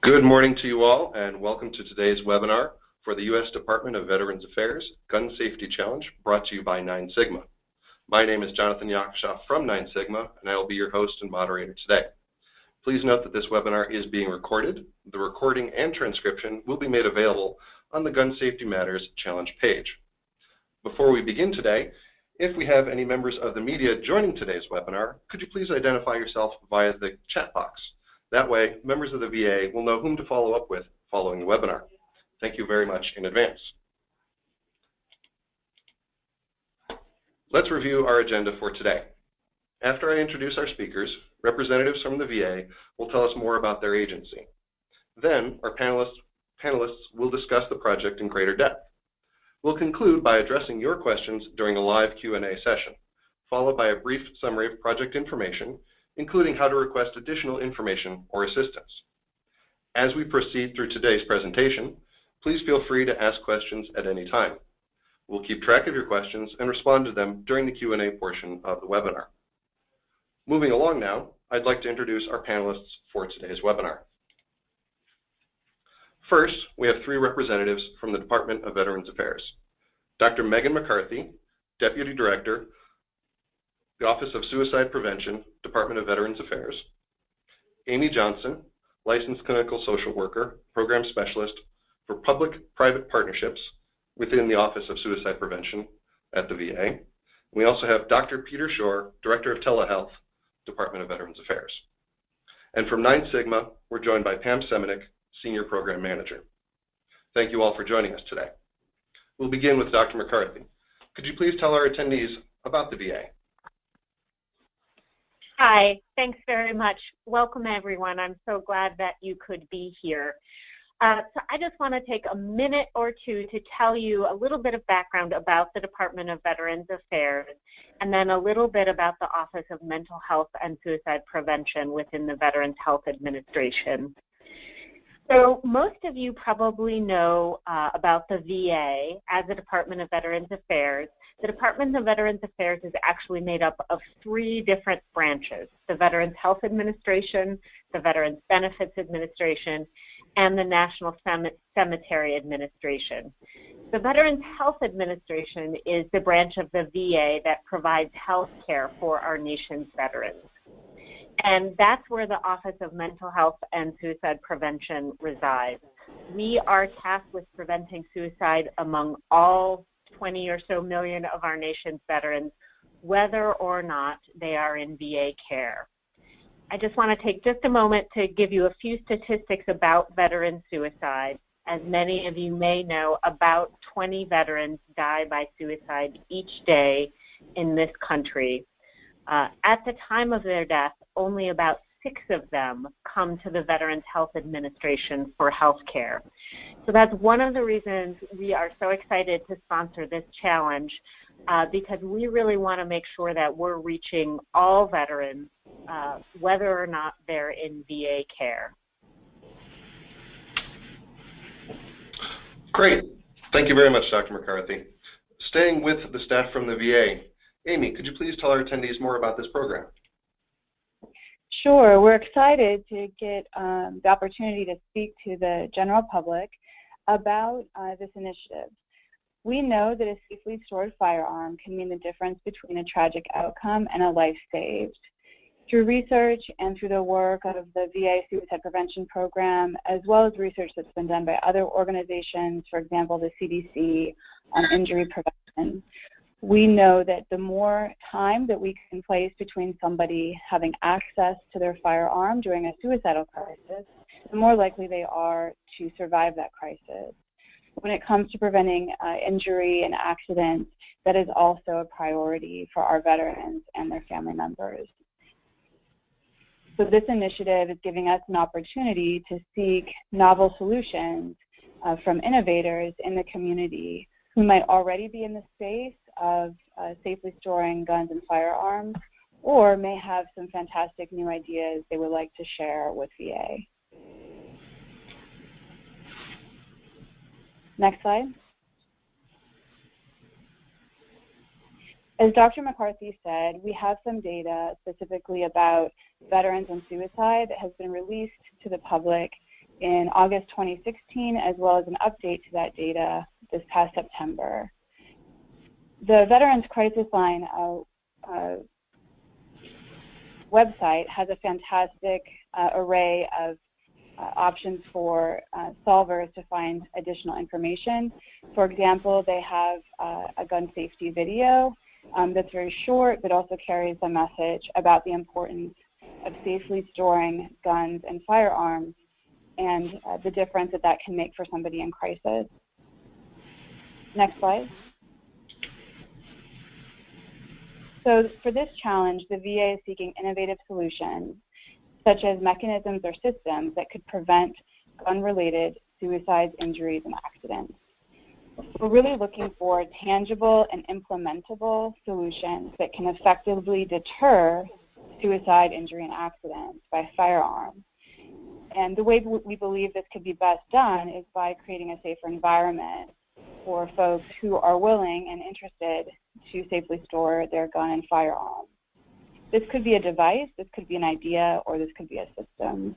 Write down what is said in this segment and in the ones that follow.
Good morning to you all, and welcome to today's webinar for the U.S. Department of Veterans Affairs Gun Safety Challenge, brought to you by NineSigma. My name is Jonathan Yakushoff from NineSigma, and I will be your host and moderator today. Please note that this webinar is being recorded. The recording and transcription will be made available on the Gun Safety Matters Challenge page. Before we begin today, if we have any members of the media joining today's webinar, could you please identify yourself via the chat box? That way, members of the VA will know whom to follow up with following the webinar. Thank you very much in advance. Let's review our agenda for today. After I introduce our speakers, representatives from the VA will tell us more about their agency. Then, our panelists will discuss the project in greater depth. We'll conclude by addressing your questions during a live Q&A session, followed by a brief summary of project information, including how to request additional information or assistance. As we proceed through today's presentation, please feel free to ask questions at any time. We'll keep track of your questions and respond to them during the Q&A portion of the webinar. Moving along now, I'd like to introduce our panelists for today's webinar. First, we have three representatives from the Department of Veterans Affairs. Dr. Megan McCarthy, Deputy Director, the Office of Suicide Prevention, Department of Veterans Affairs. Amy Johnson, Licensed Clinical Social Worker, Program Specialist for Public-Private Partnerships within the Office of Suicide Prevention at the VA. We also have Dr. Peter Shore, Director of Telehealth, Department of Veterans Affairs. And from NineSigma, we're joined by Pam Semenik, Senior Program Manager. Thank you all for joining us today. We'll begin with Dr. McCarthy. Could you please tell our attendees about the VA? Hi, thanks very much. Welcome, everyone. I'm so glad that you could be here. So I just want to take a minute or two to tell you a little bit of background about the Department of Veterans Affairs, and then a little bit about the Office of Mental Health and Suicide Prevention within the Veterans Health Administration. So most of you probably know about the VA as the Department of Veterans Affairs. The Department of Veterans Affairs is actually made up of three different branches: the Veterans Health Administration, the Veterans Benefits Administration, and the National Cemetery Administration. The Veterans Health Administration is the branch of the VA that provides health care for our nation's veterans. And that's where the Office of Mental Health and Suicide Prevention resides. We are tasked with preventing suicide among all 20 or so million of our nation's veterans, whether or not they are in VA care. I just want to take just a moment to give you a few statistics about veteran suicide. As many of you may know, about 20 veterans die by suicide each day in this country. At the time of their death, only about 6 of them come to the Veterans Health Administration for health care. So that's one of the reasons we are so excited to sponsor this challenge, because we really want to make sure that we're reaching all veterans, whether or not they're in VA care. Great. Thank you very much, Dr. McCarthy. Staying with the staff from the VA, Amy, could you please tell our attendees more about this program? Sure. We're excited to get the opportunity to speak to the general public about this initiative. We know that a safely stored firearm can mean the difference between a tragic outcome and a life saved. Through research and through the work of the VA Suicide Prevention Program, as well as research that's been done by other organizations, for example, the CDC on injury prevention, we know that the more time that we can place between somebody having access to their firearm during a suicidal crisis, the more likely they are to survive that crisis. When it comes to preventing injury and accidents, that is also a priority for our veterans and their family members. So this initiative is giving us an opportunity to seek novel solutions from innovators in the community who might already be in the space of safely storing guns and firearms, or may have some fantastic new ideas they would like to share with VA. Next slide. As Dr. McCarthy said, we have some data specifically about veterans and suicide that has been released to the public in August 2016, as well as an update to that data this past September. The Veterans Crisis Line website has a fantastic array of options for solvers to find additional information. For example, they have a gun safety video that's very short, but also carries a message about the importance of safely storing guns and firearms and the difference that can make for somebody in crisis. Next slide. So for this challenge, the VA is seeking innovative solutions, such as mechanisms or systems that could prevent gun-related suicides, injuries, and accidents. We're really looking for tangible and implementable solutions that can effectively deter suicide, injury, and accidents by firearm. And the way we believe this could be best done is by creating a safer environment for folks who are willing and interested to safely store their gun and firearm. This could be a device, this could be an idea, or this could be a system.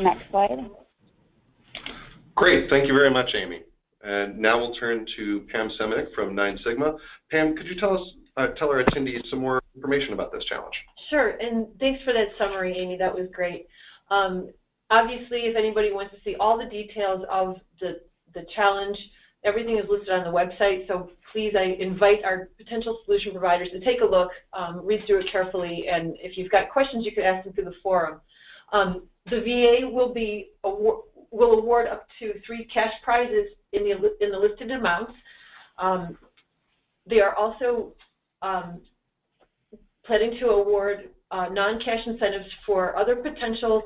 Next slide. Great, thank you very much, Amy. And now we'll turn to Pam Semenick from NineSigma. Pam, could you tell our attendees some more information about this challenge? Sure, and thanks for that summary, Amy. That was great. Obviously, if anybody wants to see all the details of the challenge, everything is listed on the website, so please, I invite our potential solution providers to take a look, read through it carefully, and if you've got questions, you can ask them through the forum. The VA will award up to 3 cash prizes in the listed amounts. They are also planning to award non-cash incentives for other potential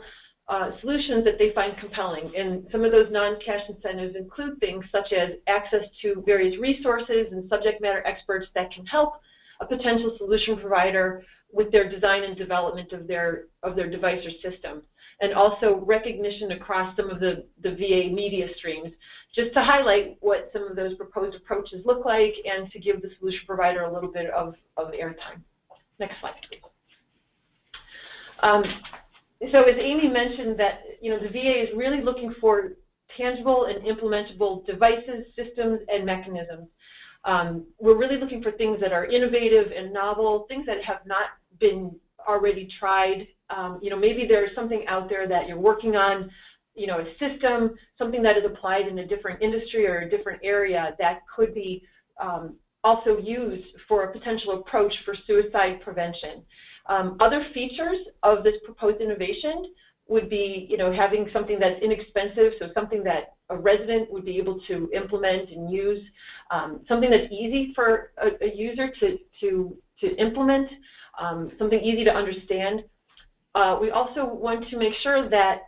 solutions that they find compelling. And some of those non-cash incentives include things such as access to various resources and subject matter experts that can help a potential solution provider with their design and development of their device or system, and also recognition across some of the VA media streams, just to highlight what some of those proposed approaches look like and to give the solution provider a little bit of airtime. Next slide, please. So as Amy mentioned, that the VA is really looking for tangible and implementable devices, systems, and mechanisms. We're really looking for things that are innovative and novel, things that have not been already tried. Maybe there's something out there that you're working on, a system, something that is applied in a different industry or a different area that could be also used for a potential approach for suicide prevention. Other features of this proposed innovation would be, having something that's inexpensive, so something that a resident would be able to implement and use, something that's easy for a user to implement, something easy to understand. We also want to make sure that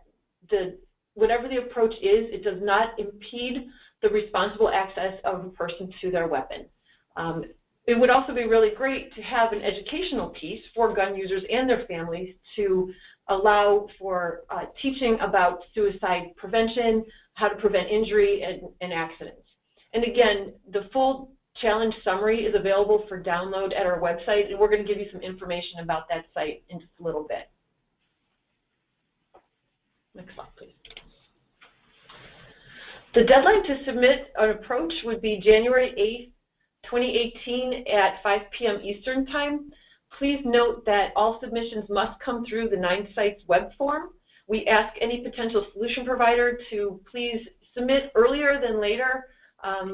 whatever the approach is, it does not impede the responsible access of a person to their weapon. It would also be really great to have an educational piece for gun users and their families to allow for teaching about suicide prevention, how to prevent injury and accidents. And again, the full challenge summary is available for download at our website, and we're going to give you some information about that site in just a little bit. Next slide, please. The deadline to submit an approach would be January 8th, 2018 at 5 p.m. Eastern Time. Please note that all submissions must come through the NineSight's web form. We ask any potential solution provider to please submit earlier than later.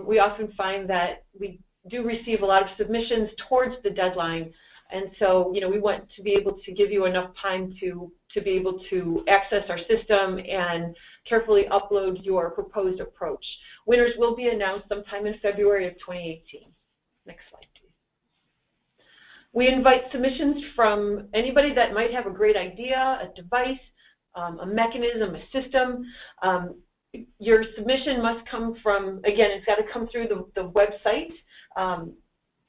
We often find that we do receive a lot of submissions towards the deadline, and so we want to be able to give you enough time to be able to access our system and carefully upload your proposed approach. Winners will be announced sometime in February of 2018. Next slide, please. We invite submissions from anybody that might have a great idea, a device, a mechanism, a system. Your submission must come from, again, it's got to come through the website.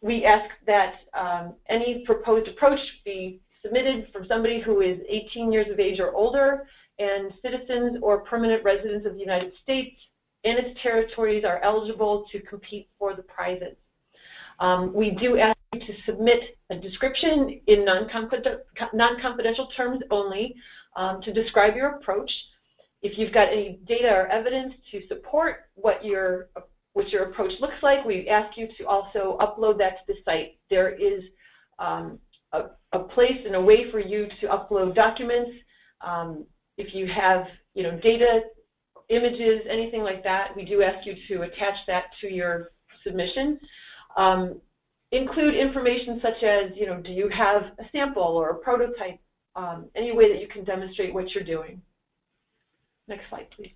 We ask that any proposed approach be submitted from somebody who is 18 years of age or older, and citizens or permanent residents of the United States and its territories are eligible to compete for the prizes. We do ask you to submit a description in non-confidential terms only to describe your approach. If you've got any data or evidence to support what your approach looks like, we ask you to also upload that to the site. There is a place and a way for you to upload documents. If you have data, images, anything like that, we do ask you to attach that to your submission. Include information such as, do you have a sample or a prototype, any way that you can demonstrate what you're doing. Next slide, please.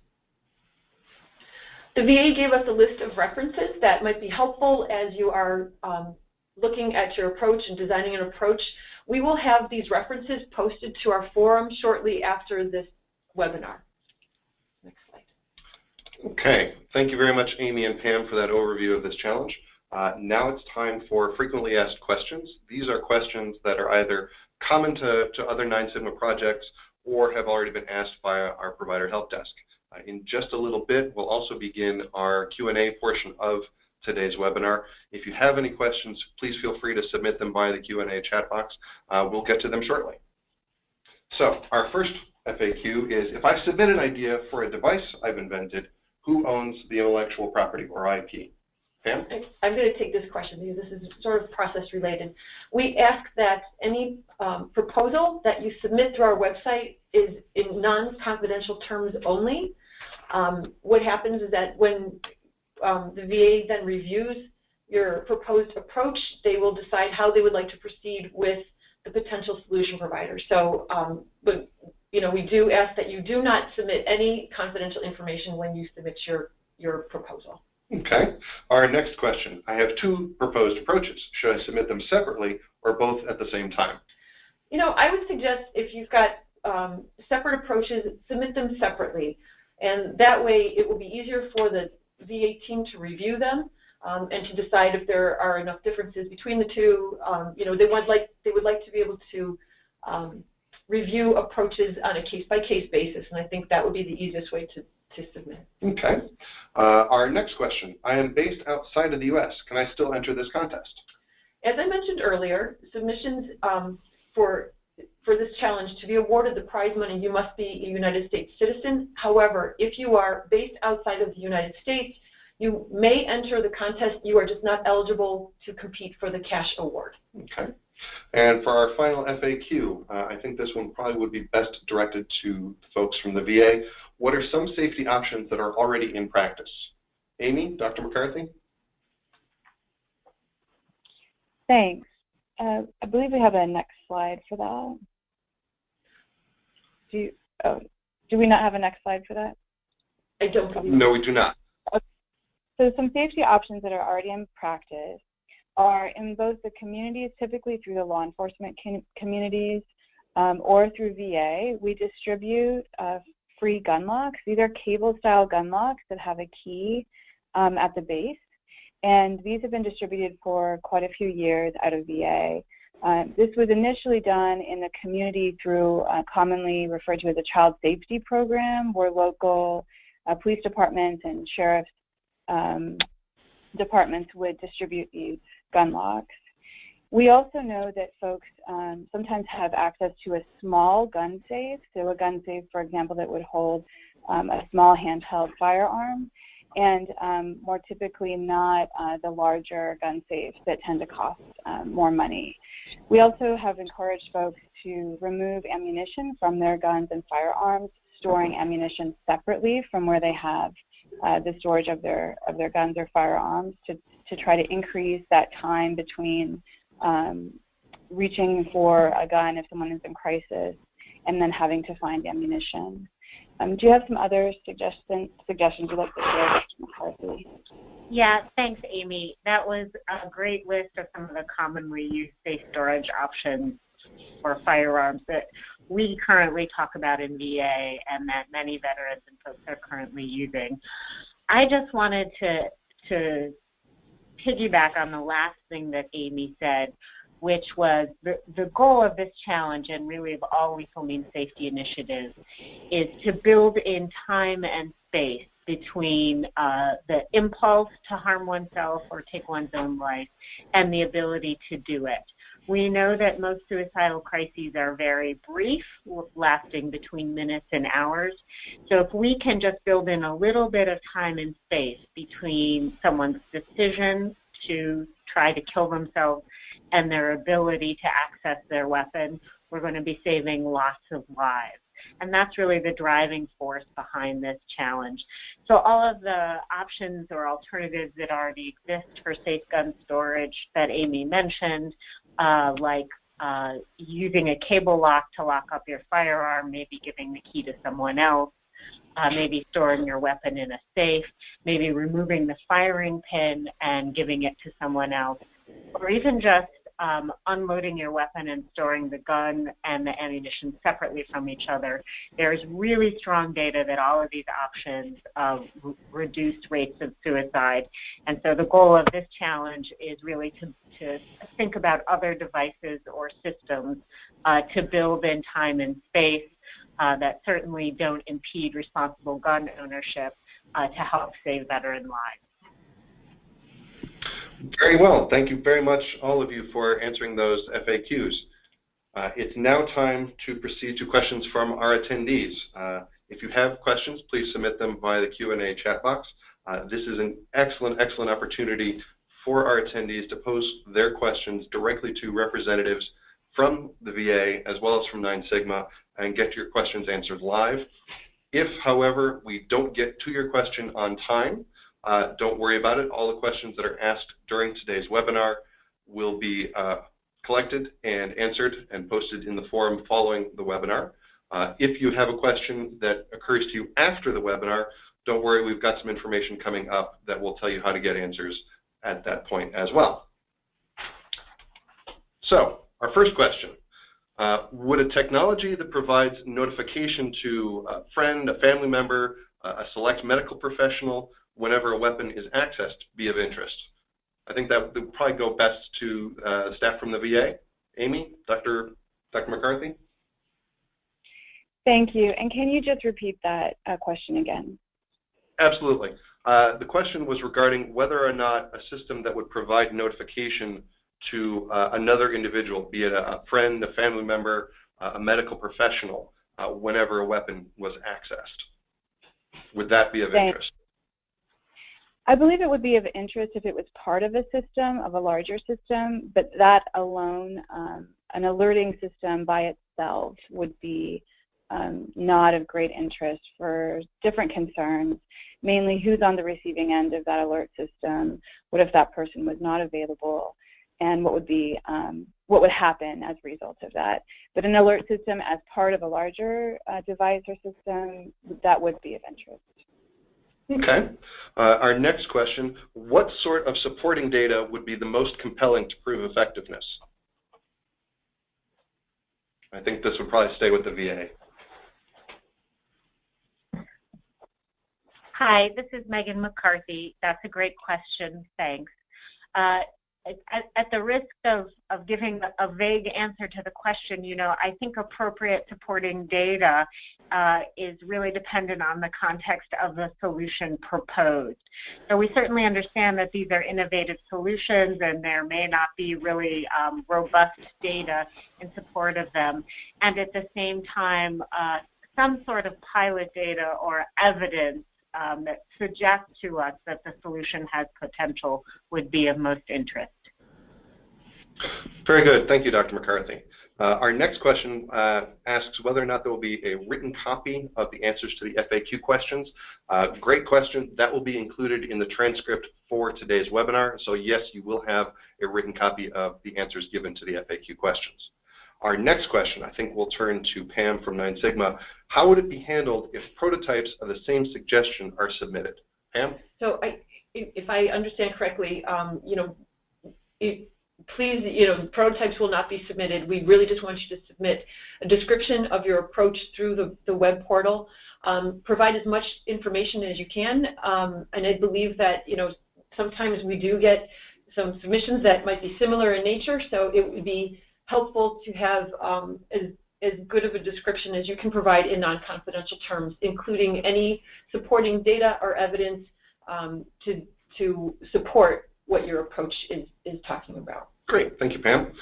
The VA gave us a list of references that might be helpful as you are looking at your approach and designing an approach. We will have these references posted to our forum shortly after this webinar. Next slide. Okay, thank you very much, Amy and Pam, for that overview of this challenge. Now it's time for frequently asked questions. These are questions that are either common to other NineSigma projects or have already been asked by our provider help desk. In just a little bit, we'll also begin our Q&A portion of today's webinar. If you have any questions, please feel free to submit them via the Q&A chat box. We'll get to them shortly. So our first FAQ is, if I submit an idea for a device I've invented, who owns the intellectual property, or IP? Pam? I'm going to take this question because this is sort of process related. We ask that any proposal that you submit through our website is in non-confidential terms only. What happens is that when the VA then reviews your proposed approach, they will decide how they would like to proceed with the potential solution provider. So, but we do ask that you do not submit any confidential information when you submit your proposal. Okay. Our next question. I have two proposed approaches. Should I submit them separately or both at the same time? I would suggest if you've got separate approaches, submit them separately. And that way it will be easier for the VA team to review them and to decide if there are enough differences between the two. They would like to be able to review approaches on a case-by-case basis, and I think that would be the easiest way to submit. Okay. Our next question. I am based outside of the U.S. Can I still enter this contest? As I mentioned earlier, submissions for this challenge to be awarded the prize money, you must be a United States citizen. However, if you are based outside of the United States, you may enter the contest. You are just not eligible to compete for the cash award. Okay. And for our final FAQ, I think this one probably would be best directed to folks from the VA. What are some safety options that are already in practice? Amy, Dr. McCarthy? Thanks. I believe we have a next slide for that. Do we not have a next slide for that? I don't believe. No, we do not. Okay. So some safety options that are already in practice are in both the communities, typically through the law enforcement communities, or through VA. We distribute free gun locks. These are cable-style gun locks that have a key at the base. And these have been distributed for quite a few years out of VA. This was initially done in the community through commonly referred to as a child safety program, where local police departments and sheriff's departments would distribute these gun locks. We also know that folks sometimes have access to a small gun safe, so a gun safe, for example, that would hold a small handheld firearm, and more typically not the larger gun safes that tend to cost more money. We also have encouraged folks to remove ammunition from their guns and firearms, storing ammunition separately from where they have the storage of their guns or firearms to try to increase that time between reaching for a gun if someone is in crisis and then having to find ammunition. Do you have some other suggestions you'd like to share, Dr. McCarthy? Yeah, thanks, Amy. That was a great list of some of the commonly used safe storage options for firearms that we currently talk about in VA and that many veterans and folks are currently using. I just wanted to piggyback on the last thing that Amy said, which was the goal of this challenge and really of all lethal means safety initiatives is to build in time and space between the impulse to harm oneself or take one's own life and the ability to do it. We know that most suicidal crises are very brief, lasting between minutes and hours. So if we can just build in a little bit of time and space between someone's decision to try to kill themselves and their ability to access their weapon, we're going to be saving lots of lives. And that's really the driving force behind this challenge. So all of the options or alternatives that already exist for safe gun storage that Amy mentioned, like using a cable lock to lock up your firearm, maybe giving the key to someone else, maybe storing your weapon in a safe, maybe removing the firing pin and giving it to someone else, or even just unloading your weapon and storing the gun and the ammunition separately from each other. There's really strong data that all of these options reduce rates of suicide. And so the goal of this challenge is really to think about other devices or systems to build in time and space that certainly don't impede responsible gun ownership to help save veteran lives. Very well. Thank you very much, all of you, for answering those FAQs. It's now time to proceed to questions from our attendees. If you have questions, please submit them via the Q&A chat box. This is an excellent opportunity for our attendees to pose their questions directly to representatives from the VA as well as from NineSigma and get your questions answered live. If, however, we don't get to your question on time, don't worry about it. All the questions that are asked during today's webinar will be collected and answered and posted in the forum following the webinar. If you have a question that occurs to you after the webinar, don't worry, we've got some information coming up that will tell you how to get answers at that point as well. So, our first question. Would a technology that provides notification to a friend, a family member, a select medical professional whenever a weapon is accessed be of interest? I think that would probably go best to staff from the VA. Amy, Dr. McCarthy? Thank you. And can you just repeat that question again? Absolutely. The question was regarding whether or not a system that would provide notification to another individual, be it a friend, a family member, a medical professional, whenever a weapon was accessed. Would that be of interest? I believe it would be of interest if it was part of a system, of a larger system, but that alone, an alerting system by itself would be not of great interest for different concerns, mainly who's on the receiving end of that alert system, what if that person was not available, and what would happen as a result of that. But an alert system as part of a larger device or system, that would be of interest. Okay. Our next question, what sort of supporting data would be the most compelling to prove effectiveness? I think this would probably stay with the VA. Hi, this is Megan McCarthy. That's a great question. Thanks. At the risk of giving a vague answer to the question, I think appropriate supporting data is really dependent on the context of the solution proposed. So we certainly understand that these are innovative solutions and there may not be really robust data in support of them. And at the same time, some sort of pilot data or evidence that suggests to us that the solution has potential would be of most interest. Very good. Thank you, Dr. McCarthy. Our next question asks whether or not there will be a written copy of the answers to the FAQ questions. Great question. That will be included in the transcript for today's webinar. So yes, you will have a written copy of the answers given to the FAQ questions. Our next question, I think we'll turn to Pam from NineSigma. How would it be handled if prototypes of the same suggestion are submitted? Pam? So if I understand correctly, please, prototypes will not be submitted. We really just want you to submit a description of your approach through the web portal. Provide as much information as you can, and I believe that, sometimes we do get some submissions that might be similar in nature, so it would be helpful to have as good of a description as you can provide in non-confidential terms, including any supporting data or evidence to support what your approach is talking about. Great, thank you, Pam.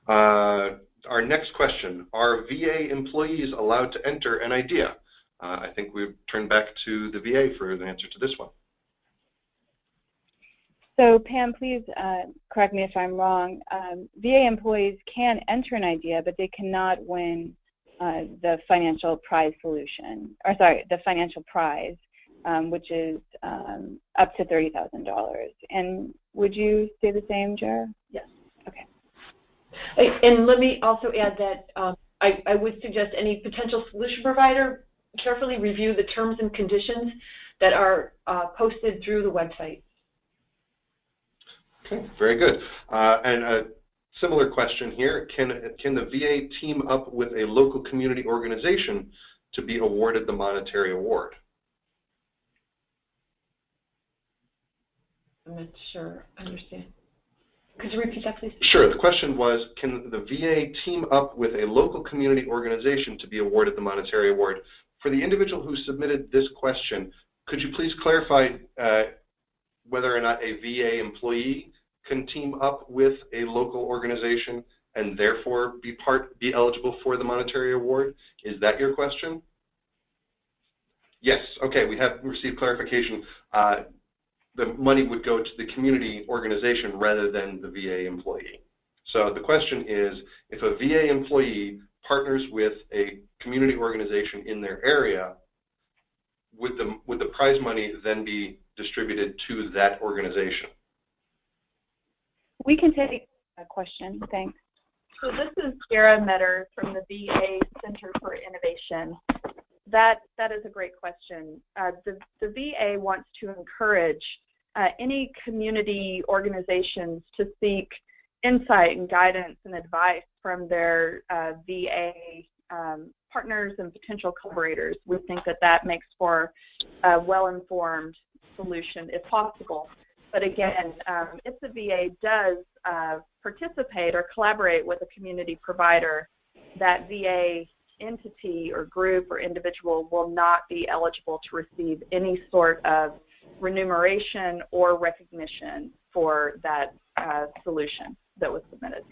Our next question, are VA employees allowed to enter an idea? I think we've turned back to the VA for the answer to this one. So Pam, please correct me if I'm wrong. VA employees can enter an idea, but they cannot win the financial prize solution, or sorry, the financial prize, which is up to $30,000. And would you say the same, Jer? Yes. Okay. And let me also add that I would suggest any potential solution provider carefully review the terms and conditions that are posted through the website. Okay, very good. And a similar question here, can the VA team up with a local community organization to be awarded the monetary award? I'm not sure I understand. Could you repeat that, please? Sure. The question was, can the VA team up with a local community organization to be awarded the monetary award? For the individual who submitted this question, could you please clarify whether or not a VA employee can team up with a local organization and therefore be eligible for the monetary award? Is that your question? Yes. Okay, we have received clarification. The money would go to the community organization rather than the VA employee. So the question is, if a VA employee partners with a community organization in their area, would the prize money then be distributed to that organization? We can take that question. Thanks. So this is Sarah Metter from the VA Center for Innovation. That is a great question. The VA wants to encourage any community organizations to seek insight and guidance and advice from their VA partners and potential collaborators. We think that makes for a well-informed solution if possible. But again, if the VA does participate or collaborate with a community provider, that VA entity or group or individual will not be eligible to receive any sort of remuneration or recognition for that solution that was submitted.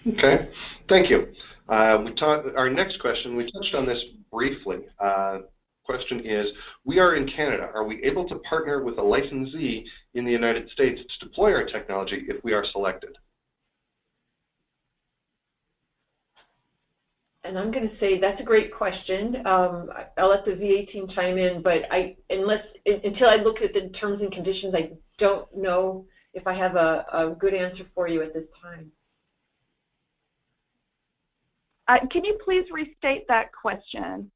Okay, thank you. Our next question, we touched on this briefly. Question is, we are in Canada. Are we able to partner with a licensee in the United States to deploy our technology if we are selected? And I'm going to say that's a great question. I'll let the VA team chime in, but until I look at the terms and conditions, I don't know if I have a good answer for you at this time. Can you please restate that question?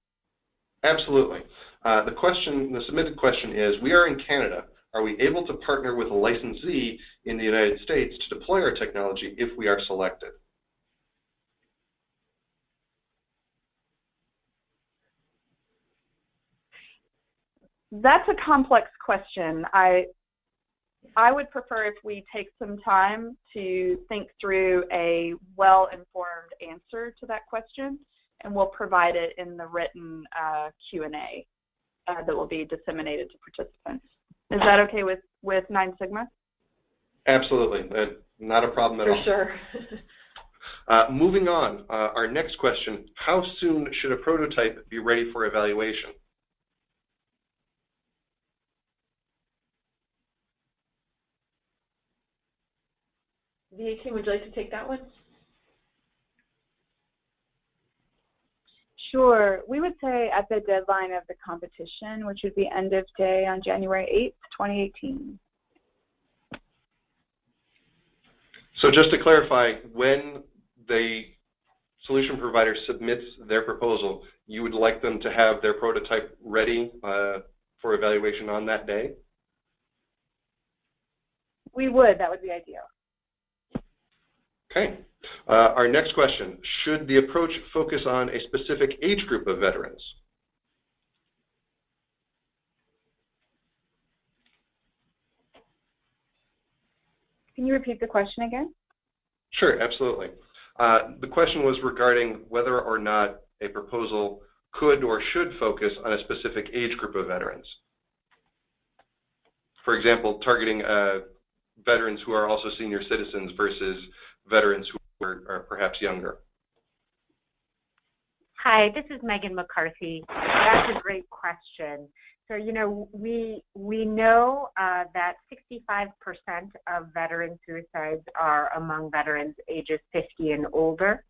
Absolutely. The submitted question is, we are in Canada. Are we able to partner with a licensee in the United States to deploy our technology if we are selected? That's a complex question. I would prefer if we take some time to think through a well-informed answer to that question, and we'll provide it in the written Q&A that will be disseminated to participants. Is that okay with NineSigma? Absolutely. Not a problem at all. For sure. Moving on, our next question, how soon should a prototype be ready for evaluation? VA team, would you like to take that one? Sure. We would say at the deadline of the competition, which would be end of day on January 8th, 2018. So just to clarify, when the solution provider submits their proposal, you would like them to have their prototype ready for evaluation on that day? We would. That would be ideal. Okay. Our next question, should the approach focus on a specific age group of veterans? Can you repeat the question again? Sure, absolutely. The question was regarding whether or not a proposal could or should focus on a specific age group of veterans. For example, targeting veterans who are also senior citizens versus veterans who are perhaps younger. Hi, this is Megan McCarthy. That's a great question. So, you know, we know that 65% of veteran suicides are among veterans ages 50 and older.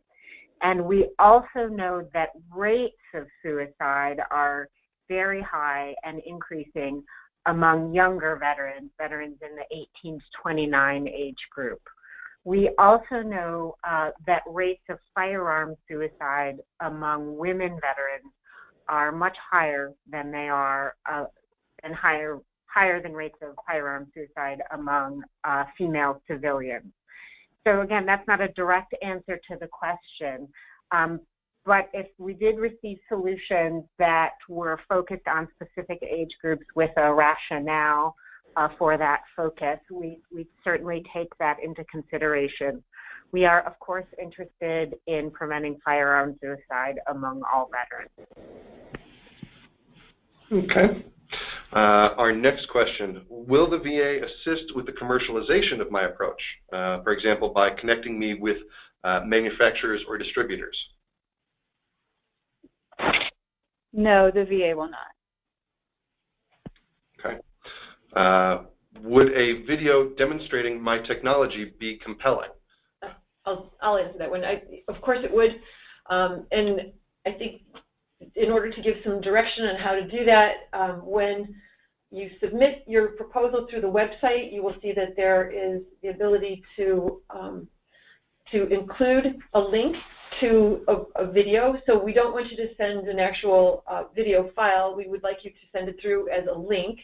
And we also know that rates of suicide are very high and increasing among younger veterans, veterans in the 18 to 29 age group. We also know that rates of firearm suicide among women veterans are much higher than they are, and higher than rates of firearm suicide among female civilians. So again, that's not a direct answer to the question, but if we did receive solutions that were focused on specific age groups with a rationale for that focus, we'd certainly take that into consideration. We are, of course, interested in preventing firearm suicide among all veterans. Okay. Our next question, will the VA assist with the commercialization of my approach? For example, by connecting me with manufacturers or distributors? No, the VA will not. Okay. Would a video demonstrating my technology be compelling? I'll answer that one. Of course it would, and I think in order to give some direction on how to do that, when you submit your proposal through the website, you will see that there is the ability to include a link to a video. So we don't want you to send an actual video file. We would like you to send it through as a link,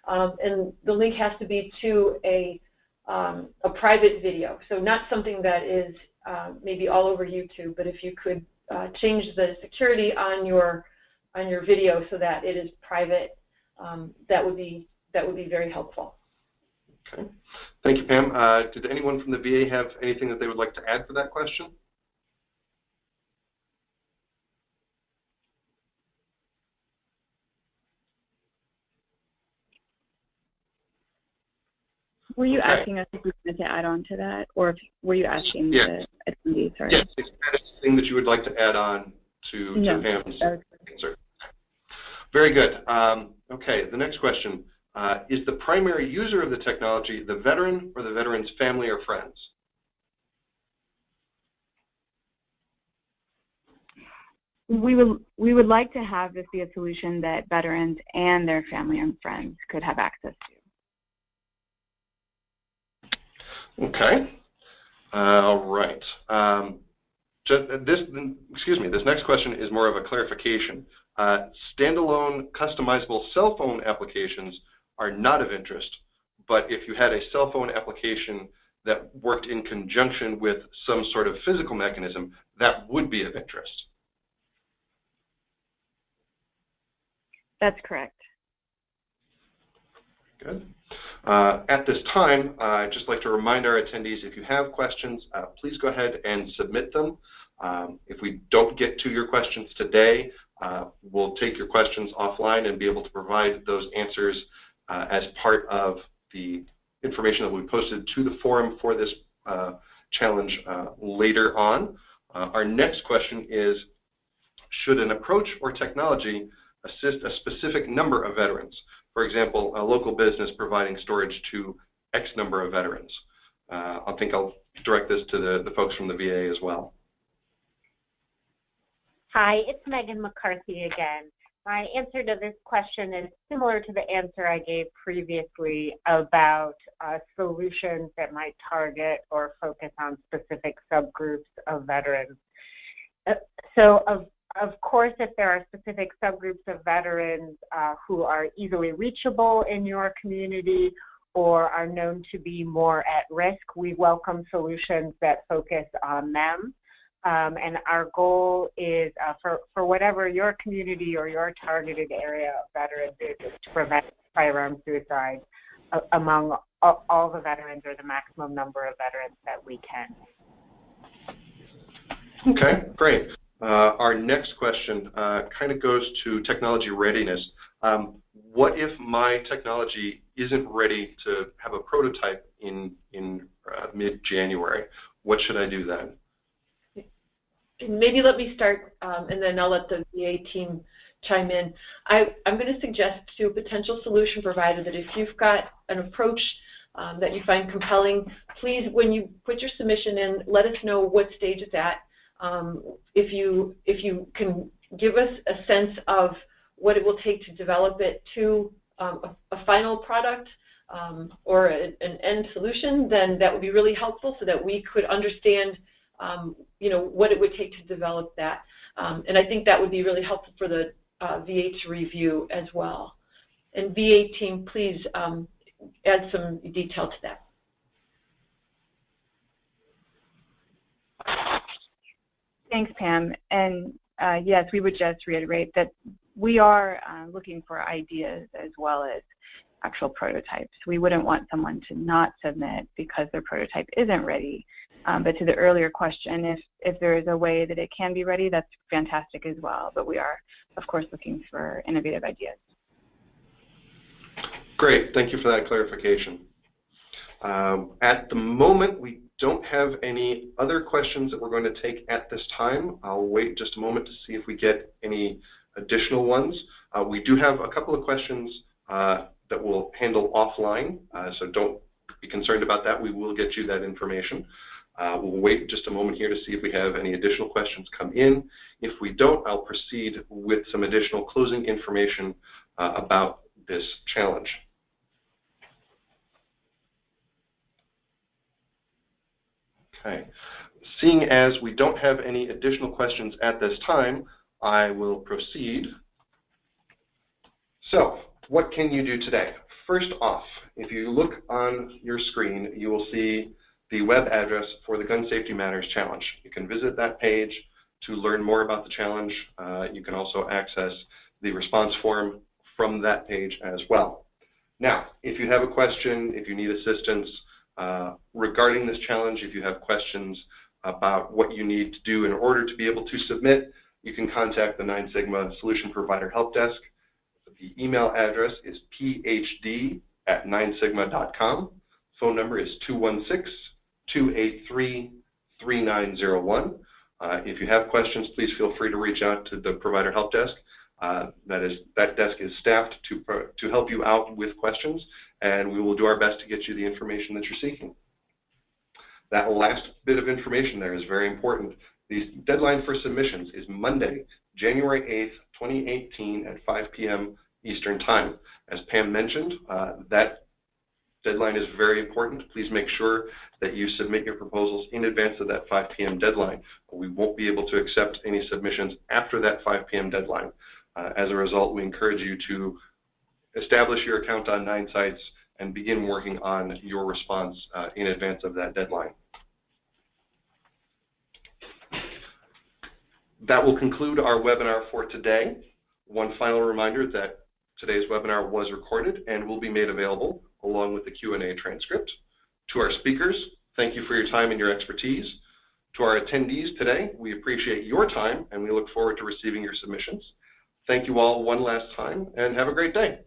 and the link has to be to a private video. So not something that is maybe all over YouTube, but if you could change the security on your video so that it is private, that would be very helpful. Okay. Thank you, Pam. Did anyone from the VA have anything that they would like to add for that question? Were you asking us if we wanted to add on to that, or if, were you asking the attendees? Sorry. Yes, is there anything that you would like to add on to Pam's answer? Very good. Okay, the next question. Is the primary user of the technology the veteran or the veteran's family or friends? We would like to have this be a solution that veterans and their family and friends could have access to. Okay. All right. This next question is more of a clarification. Standalone customizable cell phone applications are not of interest, but if you had a cell phone application that worked in conjunction with some sort of physical mechanism, that would be of interest. That's correct. Good. At this time, I'd just like to remind our attendees, if you have questions, please go ahead and submit them. If we don't get to your questions today, we'll take your questions offline and be able to provide those answers as part of the information that we posted to the forum for this challenge later on. Our next question is, should an approach or technology assist a specific number of veterans? For example, a local business providing storage to X number of veterans. I think I'll direct this to the folks from the VA as well. Hi, it's Megan McCarthy again. My answer to this question is similar to the answer I gave previously about solutions that might target or focus on specific subgroups of veterans. So of course, if there are specific subgroups of veterans who are easily reachable in your community or are known to be more at risk, we welcome solutions that focus on them. And our goal is for whatever your community or your targeted area of veterans is to prevent firearm suicide among all the veterans or the maximum number of veterans that we can. Okay, great. Our next question kind of goes to technology readiness. What if my technology isn't ready to have a prototype in mid-January? What should I do then? Maybe let me start, and then I'll let the VA team chime in. I'm going to suggest to a potential solution provider that if you've got an approach that you find compelling, please, when you put your submission in, let us know what stage it's at. If you can give us a sense of what it will take to develop it to a final product or an end solution, then that would be really helpful so that we could understand what it would take to develop that. And I think that would be really helpful for the VA to review as well. And VA team, please add some detail to that. Thanks, Pam. And yes, we would just reiterate that we are looking for ideas as well as actual prototypes. We wouldn't want someone to not submit because their prototype isn't ready. But to the earlier question, if there is a way that it can be ready, that's fantastic as well. But we are, of course, looking for innovative ideas. Great. Thank you for that clarification. At the moment, we don't have any other questions that we're going to take at this time. I'll wait just a moment to see if we get any additional ones. We do have a couple of questions that we'll handle offline, so don't be concerned about that. We will get you that information. We'll wait just a moment here to see if we have any additional questions come in. If we don't, I'll proceed with some additional closing information about this challenge. Okay. Seeing as we don't have any additional questions at this time, I will proceed. So, what can you do today? First off, if you look on your screen, you will see the web address for the Gun Safety Matters Challenge. You can visit that page to learn more about the challenge. You can also access the response form from that page as well. Now, if you have a question, if you need assistance regarding this challenge, if you have questions about what you need to do in order to be able to submit, you can contact the NineSigma Solution Provider Help Desk. The email address is phd@ninesigma.com. Phone number is 216-283-3901. If you have questions, please feel free to reach out to the Provider Help Desk. That desk is staffed to help you out with questions, and we will do our best to get you the information that you're seeking. That last bit of information there is very important. The deadline for submissions is Monday, January 8th, 2018 at 5 p.m. Eastern Time. As Pam mentioned, that deadline is very important. Please make sure that you submit your proposals in advance of that 5 p.m. deadline. We won't be able to accept any submissions after that 5 p.m. deadline. As a result, we encourage you to establish your account on 9sites and begin working on your response in advance of that deadline. That will conclude our webinar for today. One final reminder that today's webinar was recorded and will be made available along with the Q&A transcript. To our speakers, thank you for your time and your expertise. To our attendees today, we appreciate your time and we look forward to receiving your submissions. Thank you all one last time and have a great day.